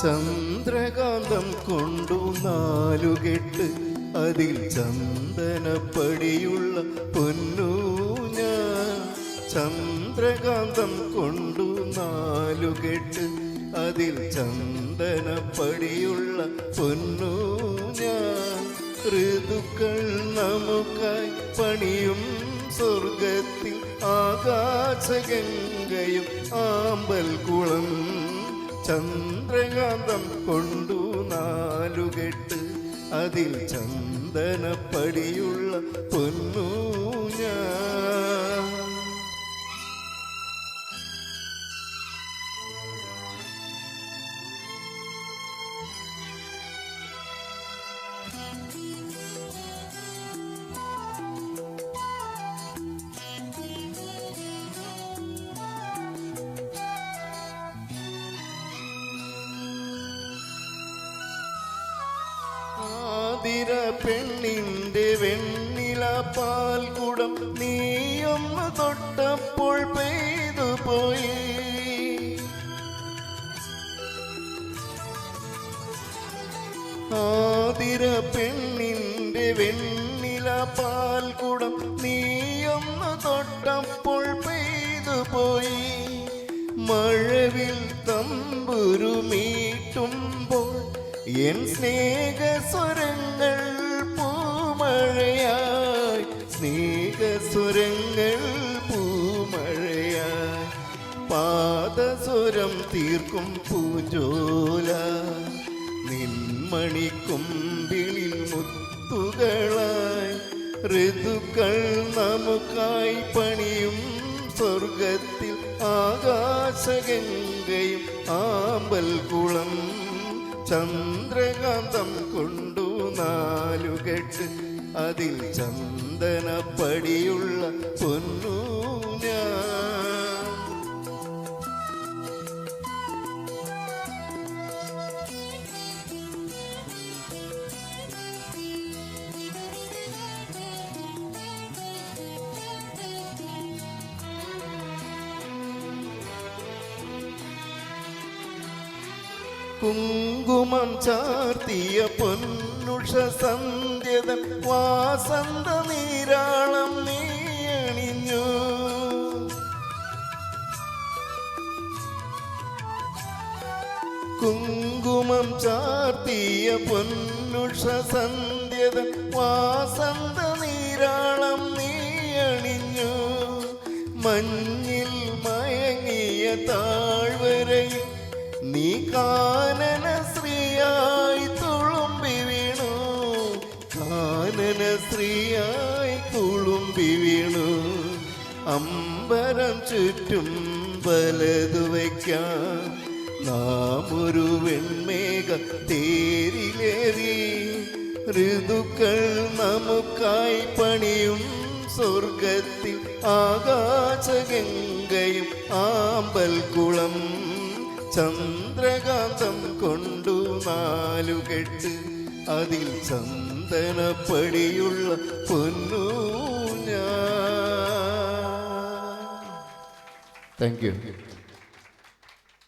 ചന്ദ്രകാന്തം കൊണ്ടു നാലുകെട്ട് അതിൽ ചന്ദനപ്പടിയുള്ള പൊന്നു ഞാൻ. ചന്ദ്രകാന്തം കൊണ്ടു നാലുകെട്ട് അതിൽ ചന്ദനപ്പടിയുള്ള പൊന്നു ഞാൻ. ഋതുക്കൾ നമുക്കായി പണിയും സ്വർഗത്തിൽ ആകാശഗംഗയും ആമ്പൽ കുളം. ചന്ദ്രകാന്തം കൊണ്ടു നാലുകെട്ട് അതിൽ ചന്ദനപ്പടിയുള്ള പൊന്നു ഞാൻ. ആതിര പെണ്ണിന്റെ വെണ്ണില പാൽക്കുടം നീയൊന്ന് തൊട്ടപ്പോൾ പെയ്തു പോയി. ആതിര പെണ്ണിന്റെ വെണ്ണില പാൽക്കുടം നീയൊന്ന് തൊട്ടപ്പോൾ പെയ്തു പോയി. മഴവിൽ തമ്പുരുമീട്ടുമ്പോൾ എൻ സ്നേഹസ്വരങ്ങൾ പൂമഴയായി. സ്നേഹസ്വരങ്ങൾ പൂമഴയായി. പാദസ്വരം തീർക്കും പൂജോല നിൻമണിക്കൊമ്പിളിൽ മുത്തുകളായി. ഋതുക്കൾ നമുക്കായി പണിയും സ്വർഗത്തിൽ ആകാശഗംഗയും ആമ്പൽ കുളം. ചന്ദ്രകാന്തം കൊണ്ടു നാലുകെട്ട് അതിൽ ചന്ദനപ്പടിയുള്ള പൊന്നു ഞാൻ. കുങ്കുമം ചാർത്തിയ പൊന്നുഷ സന്ധ്യതൻ വാസന്ത നീരാളം നീ അണിഞ്ഞു. കുങ്കുമം ചാർത്തിയ പൊന്നുഷ സന്ധ്യതൻ വാസന്ത നീരാളം നീ അണിഞ്ഞു. മഞ്ഞിൽ മയങ്ങിയ താഴ്വരയിൽ നീ കാനന ശ്രീയായി തുളുമ്പി വീണു. കാനന ശ്രീയായി തുളുമ്പി വീണു. അമ്പരം ചുറ്റും വലതു വയ്ക്കാൻ നാം ഒരു വെൺമേഘ തേരിലേറി. ഋതുക്കൾ നമുക്കായി പണിയും സ്വർഗത്തിൽ ആകാശഗംഗയും ആമ്പൽ കുളം. ചന്ദ്രകാന്തം കൊണ്ടു നാലുകെട്ട് അതിൽ ചന്ദനപ്പടിയുള്ള പൊന്നു ഞാൻ. Thank you.